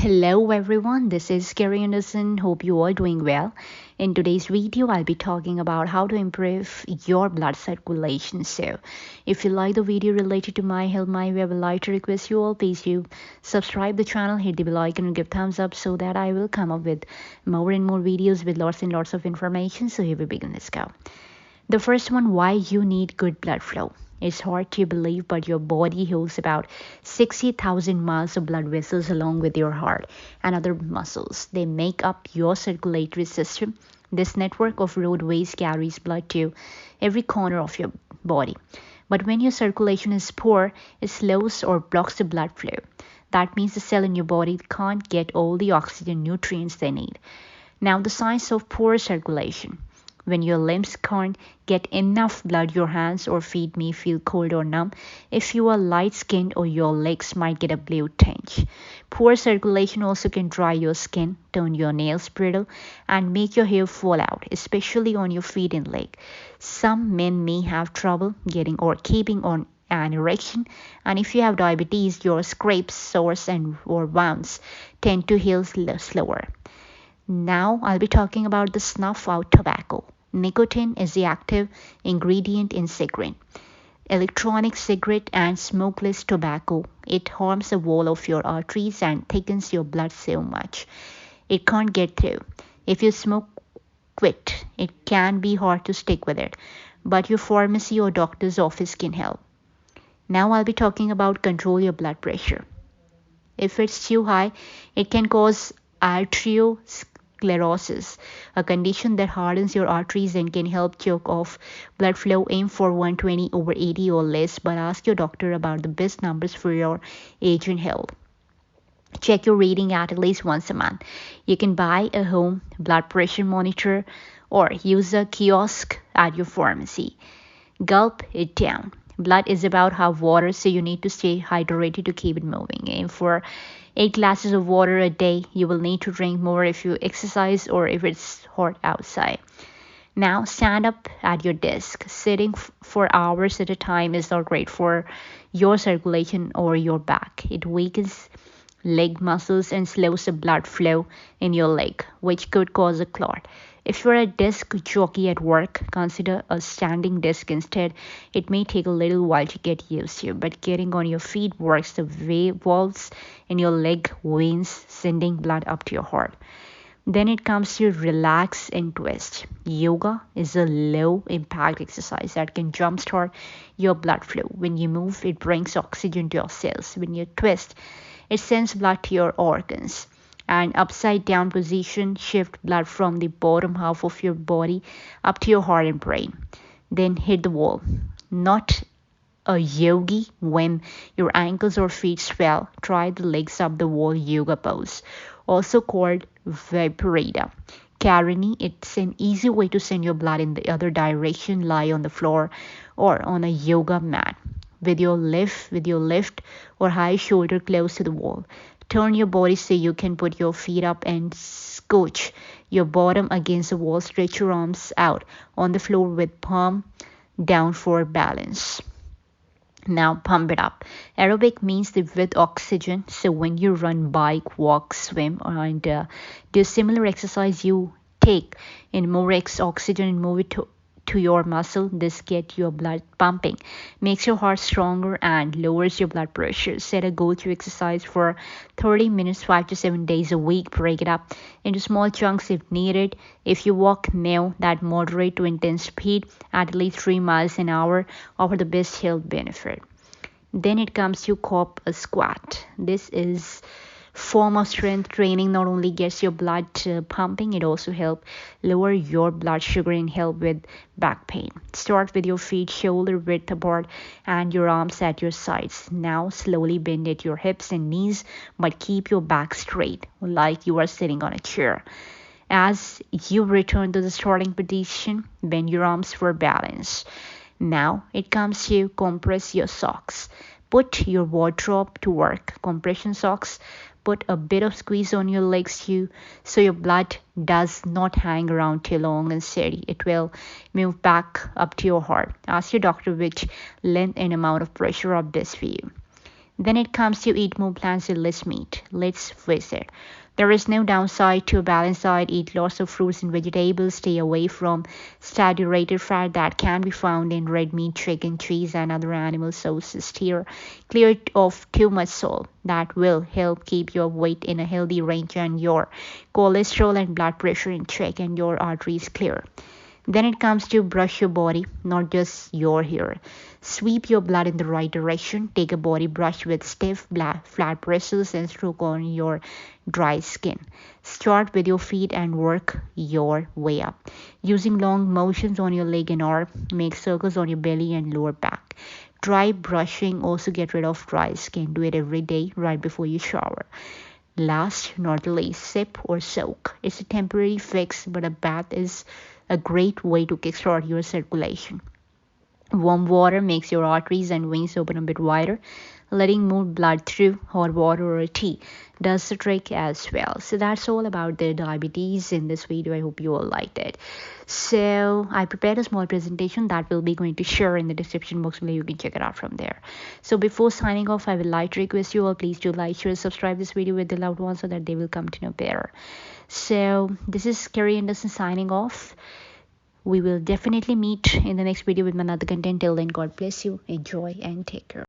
Hello everyone, this is Kerry Anderson. Hope you all doing well. In today's video, I'll be talking about how to improve your blood circulation. So, if you like the video related to my health, my way, I would like to request you all please you subscribe the channel, hit the bell icon, and give thumbs up so that I will come up with more and more videos with lots and lots of information. So here we begin. Let's go. The first one, why you need good blood flow. It's hard to believe, but your body holds about 60,000 miles of blood vessels along with your heart and other muscles. They make up your circulatory system. This network of roadways carries blood to every corner of your body. But when your circulation is poor, it slows or blocks the blood flow. That means the cell in your body can't get all the oxygen nutrients they need. Now, the signs of poor circulation. When your limbs can't get enough blood, your hands or feet may feel cold or numb. If you are light-skinned, or your legs might get a blue tinge. Poor circulation also can dry your skin, turn your nails brittle, and make your hair fall out, especially on your feet and leg. Some men may have trouble getting or keeping on an erection, and if you have diabetes, your scrapes, sores, or wounds tend to heal slower. Now I'll be talking about the snuff out tobacco. Nicotine is the active ingredient in cigarette, electronic cigarette, and smokeless tobacco. It harms the wall of your arteries and thickens your blood so much it can't get through. If you smoke, quit. It can be hard to stick with it, but your pharmacy or doctor's office can help. Now I'll be talking about control your blood pressure. If it's too high, it can cause arteriosclerosis, a condition that hardens your arteries and can help choke off blood flow. Aim for 120/80 or less, but ask your doctor about the best numbers for your age and health. Check your reading at least once a month. You can buy a home blood pressure monitor or use a kiosk at your pharmacy. Gulp it down. Blood is about half water, so you need to stay hydrated to keep it moving. Aim for 8 glasses of water a day. You will need to drink more if you exercise or if it's hot outside. Now stand up at your desk. Sitting for hours at a time is not great for your circulation or your back. It weakens leg muscles and slows the blood flow in your leg, which could cause a clot. If you're a desk jockey at work, consider a standing desk instead. It may take a little while to get used to, but getting on your feet works the valves in your leg veins, sending blood up to your heart. Then it comes to relax and twist. Yoga is a low impact exercise that can jumpstart your blood flow. When you move, it brings oxygen to your cells. When you twist, it sends blood to your organs. An upside down position shift blood from the bottom half of your body up to your heart and brain. Then hit the wall. Not a yogi. When your ankles or feet swell, try the legs up the wall yoga pose, also called Viparita. Karini, it's an easy way to send your blood in the other direction. Lie on the floor or on a yoga mat with your left or high shoulder close to the wall. Turn your body so you can put your feet up and scooch your bottom against the wall. Stretch your arms out on the floor with palm down for balance. Now pump it up. Aerobic means with oxygen. So when you run, bike, walk, swim, and do similar exercise, you take in more oxygen and move it to your muscle. This gets your blood pumping, makes your heart stronger, and lowers your blood pressure. Set a goal to exercise for 30 minutes 5 to 7 days a week. Break it up into small chunks if needed. If you walk now, that moderate to intense speed at least 3 miles an hour offer the best health benefit. Then it comes to cop a squat. This is form of strength training. Not only gets your blood pumping, it also helps lower your blood sugar and help with back pain. Start with your feet shoulder width apart and your arms at your sides. Now slowly bend at your hips and knees, but keep your back straight like you are sitting on a chair. As you return to the starting position, bend your arms for balance. Now it comes to compress your socks. Put your wardrobe to work. Compression socks put a bit of squeeze on your legs too, so your blood does not hang around too long and steady. It will move back up to your heart. Ask your doctor which length and amount of pressure are best for you. Then it comes to eat more plants and less meat. Let's face it. There is no downside to a balanced diet. Eat lots of fruits and vegetables. Stay away from saturated fat that can be found in red meat, chicken, cheese, and other animal sources. Steer clear of too much salt. That will help keep your weight in a healthy range and your cholesterol and blood pressure in check and your arteries clear. Then it comes to brush your body, not just your hair. Sweep your blood in the right direction. Take a body brush with stiff, flat bristles and stroke on your dry skin. Start with your feet and work your way up. Using long motions on your leg and arm, make circles on your belly and lower back. Dry brushing also get rid of dry skin. Do it every day right before you shower. Last, not least, sip or soak. It's a temporary fix, but a bath is a great way to kickstart your circulation. Warm water makes your arteries and veins open a bit wider, letting more blood through. Hot water or a tea does the trick as well. So that's all about the diabetes in this video. I hope you all liked it. So I prepared a small presentation that will be going to share in the description box below. You can check it out from there. So before signing off, I would like to request you all, please do like, share, subscribe this video with the loved ones so that they will come to know better. So this is Kerry Anderson signing off. We will definitely meet in the next video with another content. Till then, God bless you, enjoy, and take care.